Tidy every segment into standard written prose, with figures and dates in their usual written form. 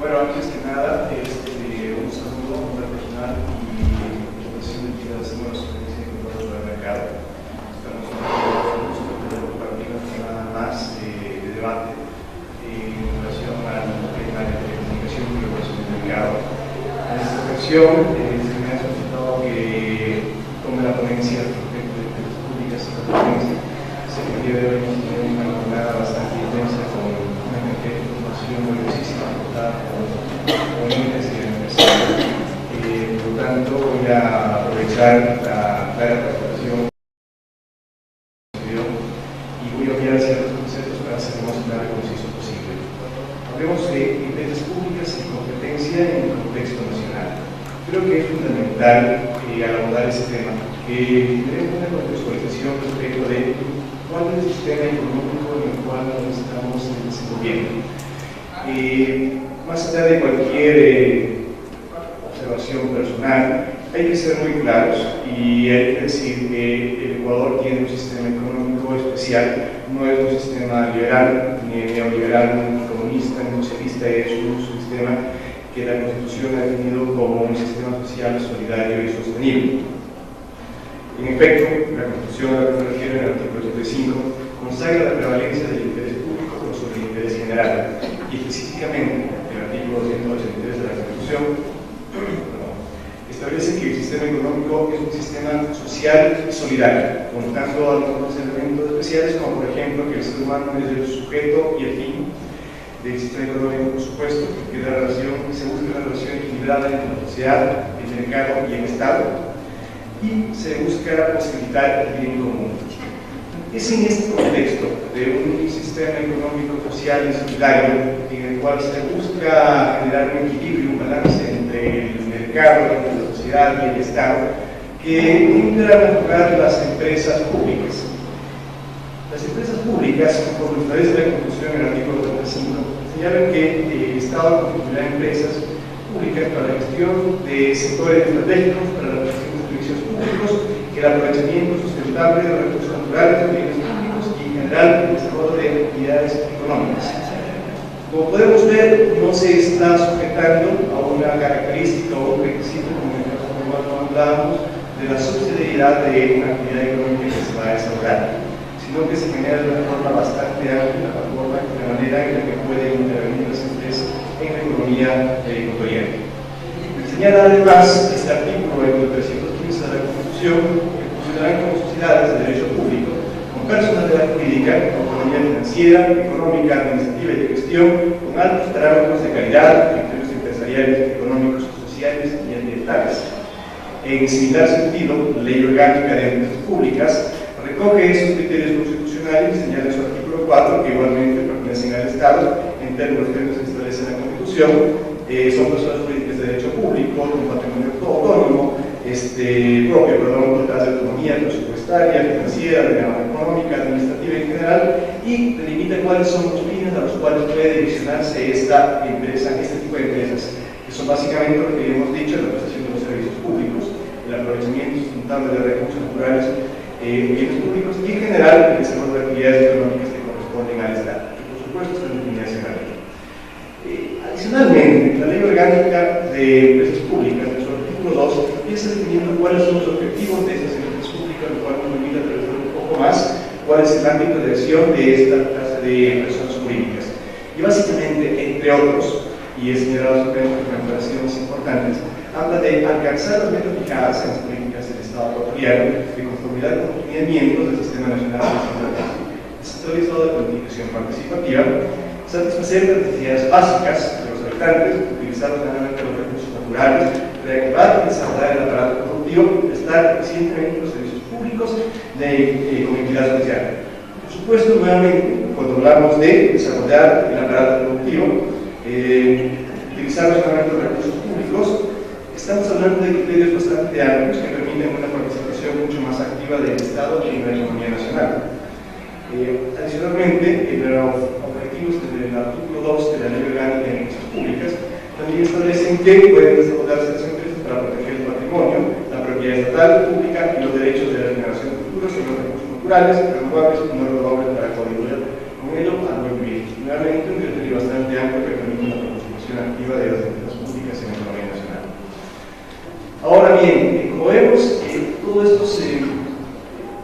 Bueno, antes que nada, un saludo a la personal y información de que hacemos la Supervisión de Control del Mercado. Estamos con gusto de compartir nada más de debate en relación al tema de comunicación y regulación del mercado. En esta ocasión, se me ha solicitado que tome la ponencia respecto de empresas públicas y competencia. Sé que el día de hoy hemos tenido una jornada bastante intensa con una cantidad de información valiosísima aportada por miles de empresarios. Por lo tanto, voy a aprovechar la participación y voy a enviar ciertos conceptos para hacer lo más claro y conciso posible. Hablemos de empresas públicas y competencia en el contexto nacional. Creo que es fundamental al abordar este tema que tenemos una contextualización respecto de cuál es el sistema económico en el cual nos estamos desenvolviendo. Más allá de cualquier observación personal, hay que ser muy claros y hay que decir que el Ecuador tiene un sistema económico especial, no es un sistema liberal, ni neoliberal, ni comunista, ni socialista, es un sistema que la Constitución ha definido como un sistema social, solidario y sostenible. En efecto, la Constitución a la que se refiere en el artículo 85 consagra la prevalencia del interés público sobre el interés general y específicamente el artículo 183 de la Constitución establece que el sistema económico es un sistema social y solidario, contando algunos elementos especiales como por ejemplo que el ser humano es el sujeto y el fin del sistema económico, por supuesto, que se busca una relación equilibrada entre la sociedad, el mercado y el Estado, y se busca posibilitar el bien común. Es en este contexto de un sistema económico, social y solidario en el cual se busca generar un equilibrio, un balance entre el mercado, entre la sociedad y el Estado, que entran a jugar las empresas públicas. Las empresas públicas, como establece la Constitución en el artículo 35, señalan que el Estado constituirá empresas públicas para la gestión de sectores estratégicos, para la prestación de servicios públicos, el aprovechamiento sustentable de los recursos naturales, de bienes públicos y en general el desarrollo de actividades económicas. Como podemos ver, no se está sujetando a una característica o un requisito, como en el caso normal no hablábamos, de la subsidiariedad de una actividad económica que se va a desarrollar, sino que se genera de una forma bastante amplia de manera en la que pueden intervenir las empresas en la economía ecuatoriana. Señala además este artículo del 315 de la Constitución que funcionarán como sociedades de derecho público, con personalidad jurídica, autonomía financiera, económica, administrativa y de gestión, con altos parámetros de calidad, criterios empresariales, económicos, sociales y ambientales. En similar sentido, la Ley Orgánica de Empresas Públicas recoge esos criterios constitucionales y señala en su artículo 4 que igualmente pertenecen al Estado en términos que se establece en la Constitución, son personas jurídicas de derecho público, con patrimonio autónomo, propio, dotadas de autonomía presupuestaria, financiera, económica, administrativa en general, y delimita cuáles son los fines a los cuales puede direccionarse esta empresa, este tipo de empresas, que son básicamente lo que hemos dicho, la prestación de los servicios públicos, el aprovechamiento sustentable de recursos naturales, bienes públicos y en general el desarrollo de actividades económicas que corresponden al Estado, que por supuesto están definidas en la ley. Adicionalmente, la Ley Orgánica de Empresas Públicas, en su artículo 2, empieza definiendo cuáles son los objetivos de estas empresas públicas, lo cual nos permite atravesar un poco más cuál es el ámbito de acción de esta clase de personas jurídicas. Y básicamente, entre otros, y he señalado solamente recomendaciones importantes, habla de alcanzar las metas fijadas en las políticas del Estado ecuatoriano de conformidad con los lineamientos del Sistema Nacional de Descentralizado de Planificación Participativa, satisfacer las necesidades básicas de los habitantes, utilizar plenamente los recursos naturales, reactivar y desarrollar el aparato productivo, prestar eficientemente los servicios públicos de conectividad social. Por supuesto, nuevamente, cuando hablamos de desarrollar el aparato productivo, utilizar plenamente los recursos públicos, estamos hablando de criterios bastante amplios que permiten una participación mucho más activa del Estado en la economía nacional. Adicionalmente, en los objetivos del artículo 2 de la Ley Orgánica de Empresas Públicas también establecen que pueden desarrollarse las empresas para proteger el patrimonio, la propiedad estatal, pública y los derechos de la generación futura sobre los recursos naturales, renovables y no renovables para contribuir con ello al buen vivir. Nuevamente, un criterio bastante amplio que permite una participación participación activa de las empresas públicas en la economía nacional. Ahora bien, como vemos, todos estos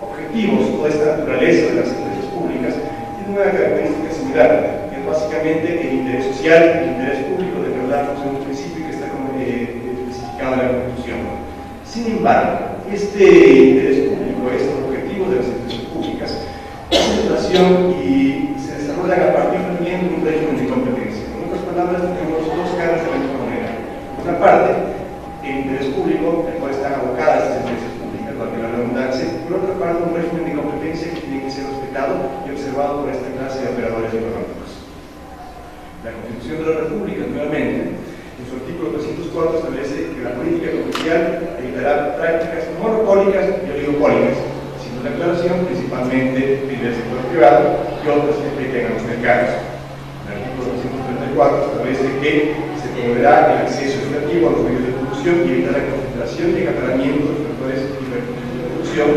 objetivos, toda esta naturaleza de las empresas públicas tiene una característica similar, que es básicamente el interés social, el interés público del que hablamos en un principio y que está especificado en la Constitución. Sin embargo, este interés público, estos objetivos de las empresas públicas, tienen relación y se desarrollan a partir también de un régimen de competencia. En otras palabras, tenemos dos caras de la misma moneda. Por una parte, el interés público, al cual están abocadas las empresas públicas, valga la redundancia, por otra parte, un régimen de competencia que tiene que ser respetado y observado por esta clase de operadores económicos. La Constitución de la República, nuevamente, en su artículo 304 establece que la política comercial evitará prácticas monopólicas y oligopólicas, haciendo la aclaración principalmente del sector privado y otras que afecten a los mercados. El artículo 234 establece que se promoverá el acceso equitativo a los medios de producción y evitar la concentración y acaparamiento de los factores de producción.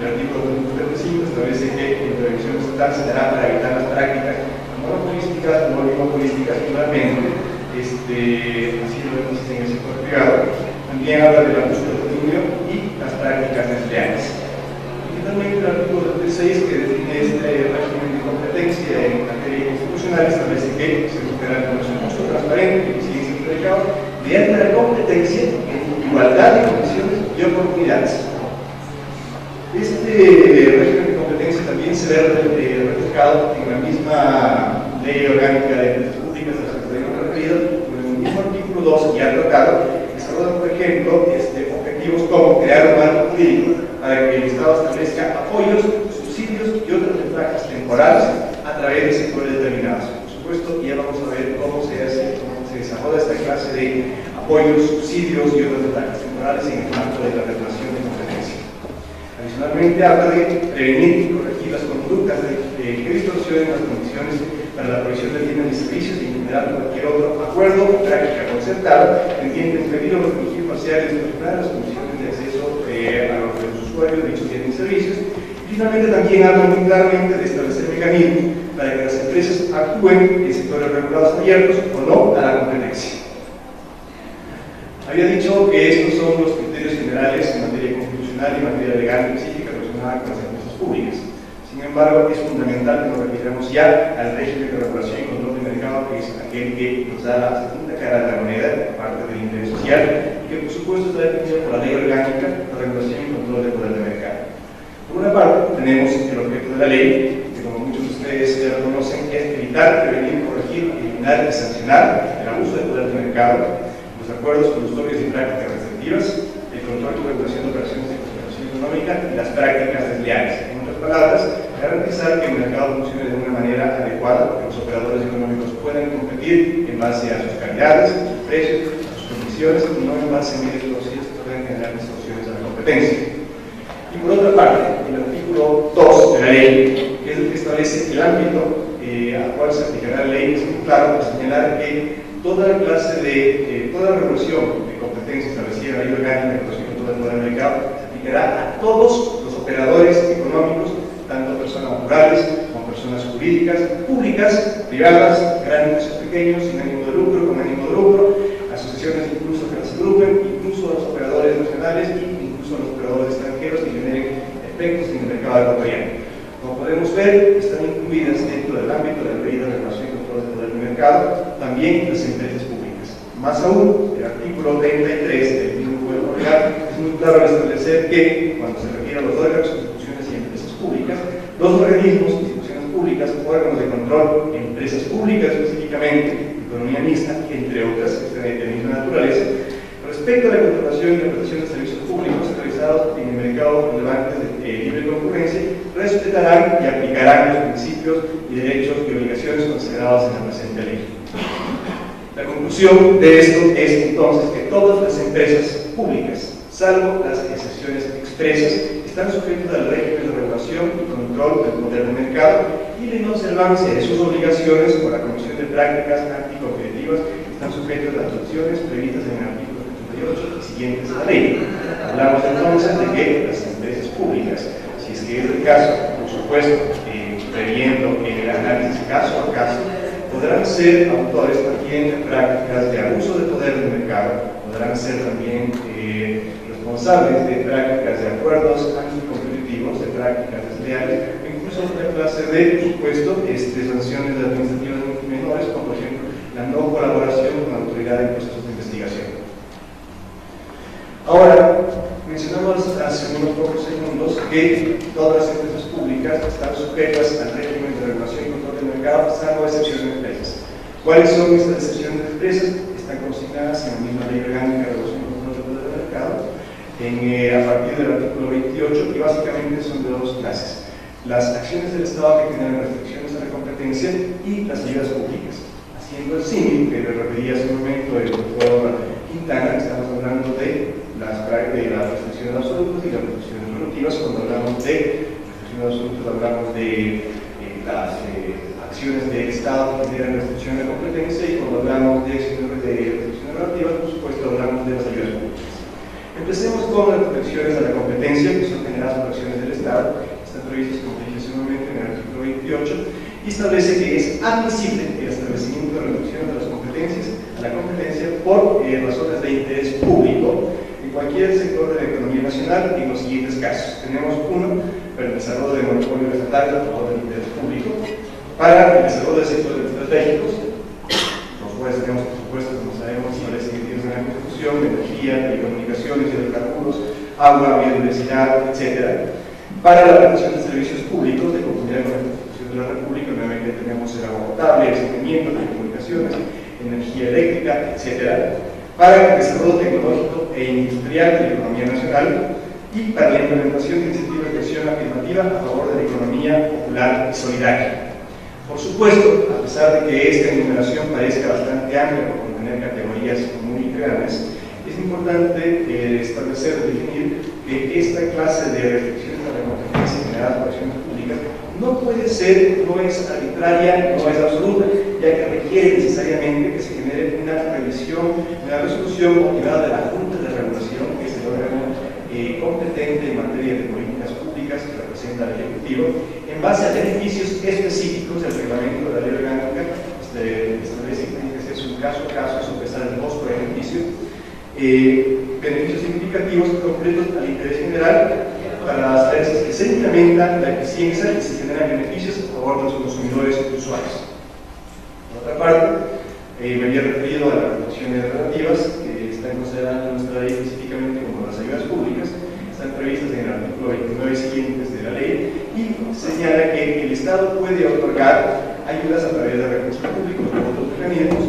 El artículo 235 establece que la intervención estatal se dará para evitar las prácticas monopolísticas o oligopolísticas, finalmente, así lo vemos en el sector privado. También habla del abuso del dominio y las prácticas desleales. Y finalmente, el artículo 36, que define este régimen de competencia en materia institucional, establece que se buscará el comercio justo, transparente, eficiencia y mercado, mediante la competencia en igualdad de condiciones y oportunidades. Este régimen de competencia también se ve reflejado en la misma ley orgánica de empresas públicas a la que tenemos referido, en el mismo artículo 2 ya tratado, desarrolla, por ejemplo, objetivos como crear un marco jurídico para que el Estado establezca apoyos, subsidios y otras ventajas temporales a través de sectores determinados. Por supuesto, ya vamos a ver cómo se desarrolla esta clase de apoyos, subsidios y otras ventajas temporales en el marco de la regulación de competencia. Adicionalmente, habla de prevenir y corregir las conductas que distorsionen las condiciones para la provisión de bienes y servicios y generar cualquier otro acuerdo o práctica concertada tendiente a impedir o restringir parciales y las condiciones de acceso a los usuarios de dichos bienes y servicios. Y finalmente, también habla muy claramente de establecer mecanismos para que las empresas actúen en sectores regulados abiertos o no a la competencia. Había dicho que estos son los criterios generales en materia constitucional y en materia legal específica relacionada con las empresas públicas. Sin embargo, es fundamental que nos retiremos ya al régimen de regulación y control de mercado, que es aquel que nos da la segunda cara de la moneda, parte del interés social, y que por supuesto está definido por la ley orgánica de regulación y control del poder de mercado. Por una parte, tenemos el objeto de la ley, que como muchos de ustedes ya lo conocen, es evitar, prevenir, corregir, eliminar y sancionar el abuso del poder de mercado, los acuerdos clustorios y prácticas restrictivas, el control y regulación de operaciones de concentración económica y las prácticas desleales. En otras palabras, garantizar que el mercado funcione de una manera adecuada, que los operadores económicos puedan competir en base a sus calidades, a sus precios, a sus condiciones, y no en base a medios conocidos que puedan generar distorsiones a la competencia. Y por otra parte, el artículo 2 de la ley, que es el que establece el ámbito al cual se aplicará la ley, es muy claro para señalar que toda clase de toda regulación de competencia establecida en la ley orgánica de regulación de todo el mercado se aplicará a todos los operadores económicos, tanto personas naturales como personas jurídicas, públicas, privadas, grandes o pequeños, sin ánimo de lucro, con ánimo de lucro, asociaciones incluso que las agrupen, incluso a los operadores nacionales e incluso a los operadores extranjeros que generen efectos en el mercado ecuatoriano. Como podemos ver, están incluidas dentro del ámbito de la ley de regulación y control del poder del mercado también las empresas públicas. Más aún, el artículo 33 del mismo Código Legal es muy claro al establecer que, cuando se refiere a los órganos, instituciones y empresas públicas, los organismos, instituciones públicas, órganos de control, empresas públicas específicamente, economía mixta, entre otras, que están de misma naturaleza, respecto a la contratación y la prestación de servicios públicos realizados en el mercado relevantes de libre concurrencia, respetarán y aplicarán los principios y derechos y obligaciones considerados en la presente ley. La conclusión de esto es entonces que todas las empresas públicas, salvo las excepciones expresas, están sujetas al régimen de regulación y control del poder de mercado y la inobservancia de sus obligaciones por la comisión de prácticas anticompetitivas están sujetas a las sanciones previstas en el artículo 38 y siguientes de la ley. Hablamos entonces de que las empresas públicas, si es que es el caso, por supuesto, previendo en el análisis caso a caso, podrán ser autores también de prácticas podrán ser también responsables de prácticas de acuerdos anticompetitivos, de prácticas desleales, e incluso otra clase de, por supuesto, sanciones administrativas menores, como por ejemplo la no colaboración con la autoridad en procesos de investigación. Ahora, mencionamos hace unos pocos segundos que todas las empresas públicas están sujetas al régimen de regulación y control del mercado, salvo excepciones de empresas. ¿Cuáles son estas excepciones de empresas? Están consignadas en la misma ley orgánica de regulación y control del mercado, a partir del artículo 28, y básicamente son de dos clases: las acciones del Estado que generan restricciones a la competencia y las ayudas públicas. Haciendo el símil que le refería hace un momento el doctor Quintana, estamos hablando de las restricciones absolutas y las restricciones relativas. Cuando hablamos de restricciones absolutas, hablamos de las acciones del Estado que generan restricciones de la competencia, y cuando hablamos de restricciones relativas, por supuesto, hablamos de las ayudas públicas. Empecemos con las restricciones a la competencia, que son generadas por acciones del Estado. Están previstas, como dije hace un momento, en el artículo 28, y establece que es admisible el establecimiento de restricciones de las competencias a la competencia por razones de interés público en cualquier sector de la economía nacional, en los siguientes casos. Tenemos uno, para el desarrollo de monopolios estatales a favor del interés público, para el desarrollo de sectores estratégicos, los cuales tenemos, por supuesto, como sabemos, establece que tienen una constitución de energía, telecomunicaciones, hidrocarburos, agua, biodiversidad, etc. Para la prestación de servicios públicos de conformidad con la Constitución de la República, nuevamente tenemos el agua potable, el saneamiento, telecomunicaciones, energía eléctrica, etc. Para el desarrollo tecnológico e industrial de la economía nacional, y para la implementación de iniciativas de acción afirmativa a favor de la economía popular y solidaria. Por supuesto, a pesar de que esta enumeración parezca bastante amplia por contener categorías muy grandes, es importante establecer o definir que esta clase de restricciones a la competencia generadas por acciones públicas no puede ser, no es arbitraria, no es absoluta, ya que requiere necesariamente que se genere una revisión, una resolución motivada de la Junta de Regulación, que es el órgano competente en materia de políticas públicas que representa al Ejecutivo, en base a beneficios específicos del reglamento de la ley orgánica. Establece que tiene que hacerse un caso a caso, sopesar el costo-beneficio, beneficios significativos concretos al interés general, para saber si se incrementa la eficiencia y se generan beneficios a favor de los consumidores y usuarios. Por otra parte, me había referido a las restricciones relativas, que están consideradas en nuestra ley específicamente como las ayudas públicas. Están previstas en el artículo 29 siguientes de la ley, y señala que el Estado puede otorgar ayudas a través de recursos públicos u otros mecanismos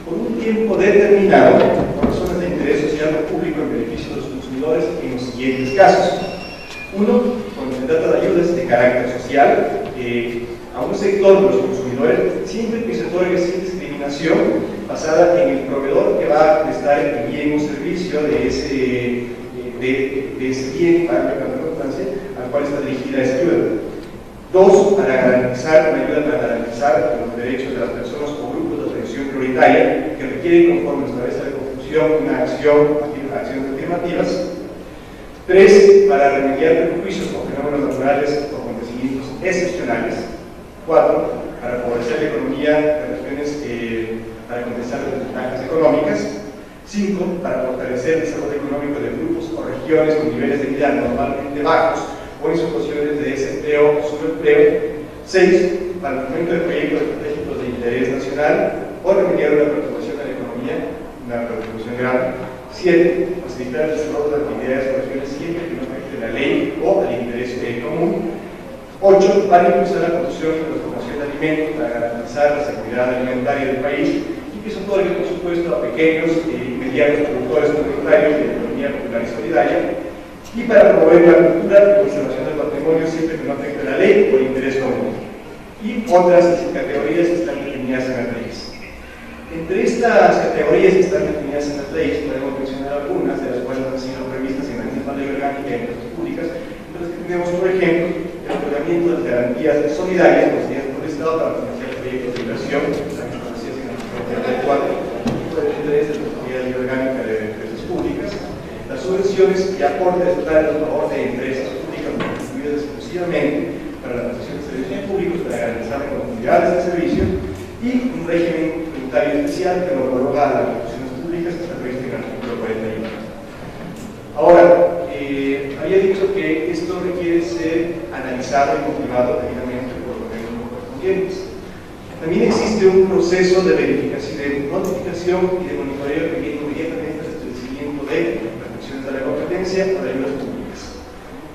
por un tiempo determinado por razones de interés social o público en beneficio de los consumidores en los siguientes casos. Uno, cuando se trata de ayudas de carácter social a un sector de los consumidores, siempre que se otorgue sin discriminación basada en el proveedor que va a prestar el bien o servicio de ese bien, para la redundancia, al cual está dirigida esa ayuda. Dos, para garantizar una ayuda para garantizar los derechos de las personas o grupos de atención prioritaria que requieren, conforme establece la Constitución, una acciones afirmativas. Tres, para remediar perjuicios con fenómenos naturales o acontecimientos excepcionales. Cuatro, para favorecer la economía de regiones para compensar las desventajas económicas. 5. Para fortalecer el desarrollo económico de grupos o regiones con niveles de vida normalmente bajos o en situaciones de desempleo o subempleo. 6. Para el fomento de proyectos estratégicos de interés nacional o remediar una perturbación de la economía, una perturbación grave. 7. Facilitar el desarrollo de actividades o regiones siempre que no afecte la ley o al interés común. 8. Para impulsar la producción y transformación de alimentos para garantizar la seguridad alimentaria del país, y que se otorgue, por supuesto, a pequeños y medianos productores comunitarios de economía popular y solidaria, y para promover la cultura y conservación del patrimonio siempre que no afecte la ley o el interés común. Y otras categorías que están definidas en las leyes. Entre estas categorías que están definidas en las leyes podemos mencionar algunas, de las cuales han sido previstas en la misma ley orgánica de empresas públicas, entre las que tenemos, por ejemplo, el otorgamiento de garantías solidarias concedidas por el Estado para financiar proyectos de inversión, las establecidas en el artículo 34, de interés de la ley orgánica de empresas públicas, las subvenciones y aportes estatales a favor de empresas públicas constituidas exclusivamente para la prestación de servicios públicos para garantizar la continuidad de este servicio, y un régimen tributario especial que lo prorroga a las instituciones públicas públicas que está previsto en el artículo 41. Ahora, había dicho que esto requiere ser analizado y motivado debidamente por los organismos correspondientes. También existe un proceso de verificación, de notificación y de monitoreo que viene inmediatamente al establecimiento de restricciones a la competencia o de ayudas públicas.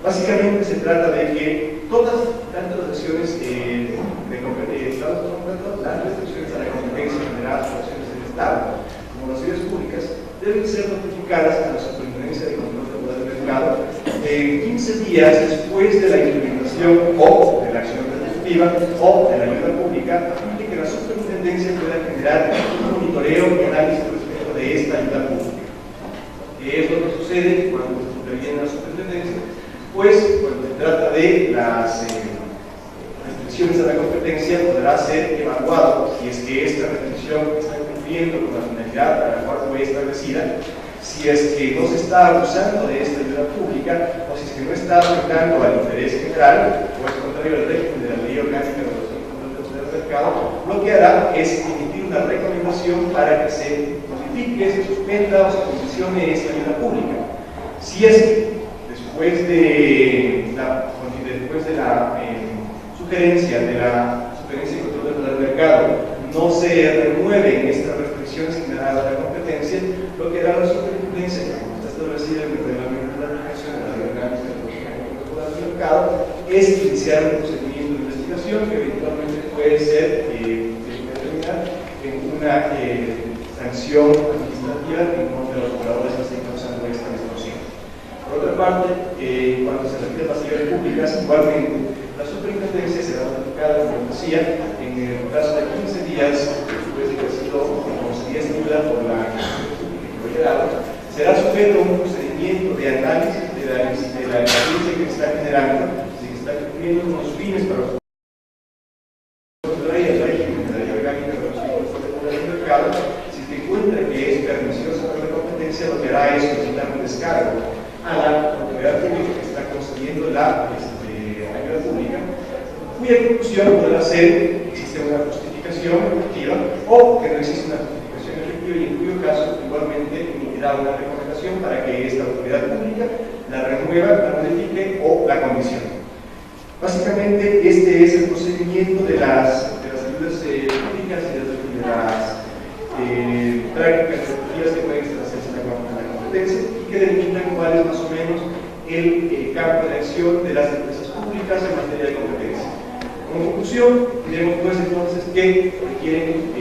Básicamente se trata de que tanto las acciones de competencia, las restricciones a la competencia generadas por acciones del Estado como las ayudas públicas deben ser notificadas a la Superintendencia de Control del Poder del Mercado 15 días después de la implementación o de la acción restrictiva o de la ayuda pública, a fin de que la Superintendencia pueda generar un monitoreo y análisis respecto de esta ayuda pública. ¿Qué es lo que sucede cuando interviene la Superintendencia? Pues cuando se trata de las restricciones a la competencia, podrá ser evaluado si es que esta restricción está cumpliendo con la finalidad para la cual fue establecida, si es que no se está abusando de esta ayuda pública o si es que no está afectando al interés general o es contrario al régimen de la ley orgánica de los controles del mercado. Lo que hará es emitir una recomendación para que se modifique, se suspenda o se condicione esta ayuda pública. Si es que después de la sugerencia de la Superintendencia de Control del Mercado no se remueven estas restricciones generadas a la competencia, lo que hará la Superintendencia, como está establecido en el reglamento de la aplicación de la ley orgánica de los controles del mercado, es iniciar un procedimiento de investigación que eventualmente puede ser terminar en una sanción administrativa en contra de los operadores que estén causando esta distorsión. Por otra parte, cuando se refiere a las ayudas públicas, igualmente la Superintendencia será notificada, como decía, en el plazo de 15 días después de que ha sido concedida esta ayuda por la institución pública que lo haya dado, será sujeto a un procedimiento de análisis de la eficiencia que está generando, si está cumpliendo unos fines para los si se encuentra que es perniciosa para la competencia, lo que hará es solicitar un descargo a la autoridad pública que está concediendo la ayuda pública, cuya conclusión podrá ser que existe una justificación efectiva o que no existe una justificación efectiva, y en cuyo caso igualmente emitirá una recomendación para que esta autoridad pública la remueva, la modifique o la condicione. Básicamente este es el procedimiento de las ayudas públicas y de las prácticas efectivas que pueden establecerse en la competencia y que delimitan cuál es más o menos el campo de acción de las empresas públicas en materia de competencia. Como conclusión, diremos pues entonces que requieren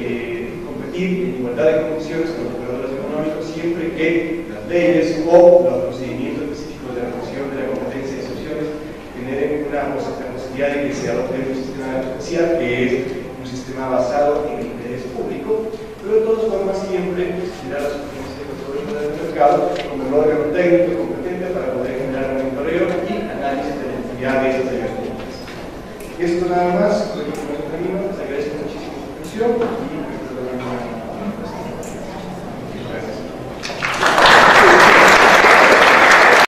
competir en igualdad de condiciones con los operadores económicos siempre que las leyes o los procedimientos específicos de la Comisión de la Competencia y Excepciones generen una posibilidad de que se adopte un sistema especial que es un sistema basado en el interés público, pero de todas formas siempre existirá la suficiencia de control del mercado como el órgano técnico, como